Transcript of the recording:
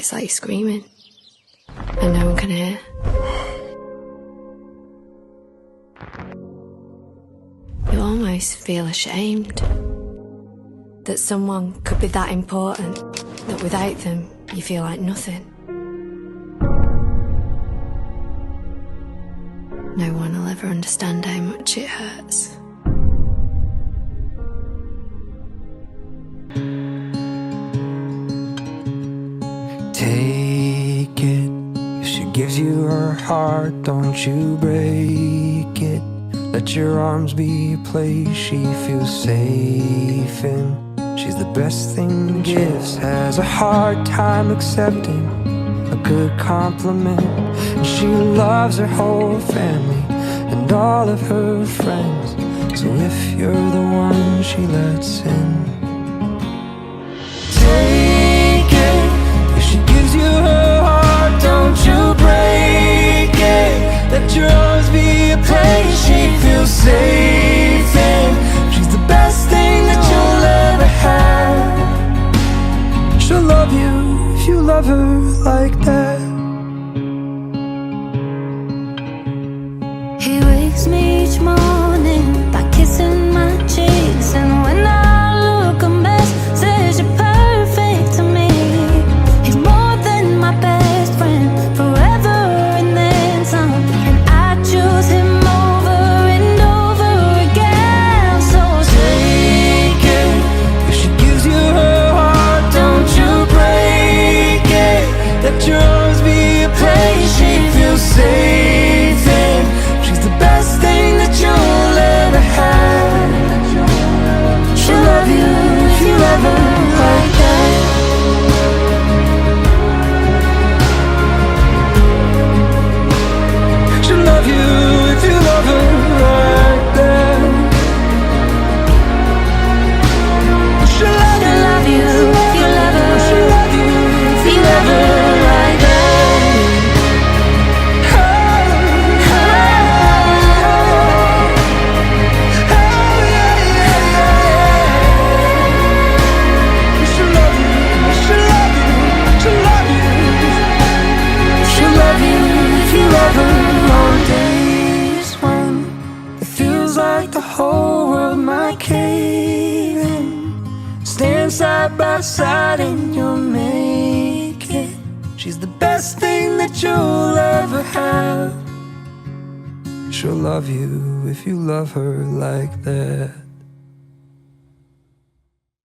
It's like you're screaming and no one can hear. You almost feel ashamed that someone could be that important, that without them you feel like nothing. No one will ever understand how much it hurts. Take it. If she gives you her heart, don't you break it. Let your arms be a place she feels safe in. She's the best thing gives. Has a hard time accepting a good compliment, and she loves her whole family and all of her friends. So if you're the one she lets in, take it. If she gives you her heart, don't you break it. Let your arms be a place she feels safe in. She's the best thing that you'll ever have. She'll love you if you love her like that. He wakes me each morning by kissing my cheeks, and when I look a mess, says you're perfect to me. He's more than my best friend, forever and then some, and I choose him over and over again. So take it. If she gives you her heart, don't you break it. Let your arms be a place she feels safe in. She's the best thing that you'll ever have. She'll love you if you love her like that. She'll love you if you love her like that. She'll love you if you love her. She'll love you if you love her like that. She'll love you, she'll love you, she'll love you. She'll love you if you love her. On days when it feels like the whole world might cave in, stand side by side and you'll make it. She's the best thing that you'll ever have. She'll love you if you love her like that.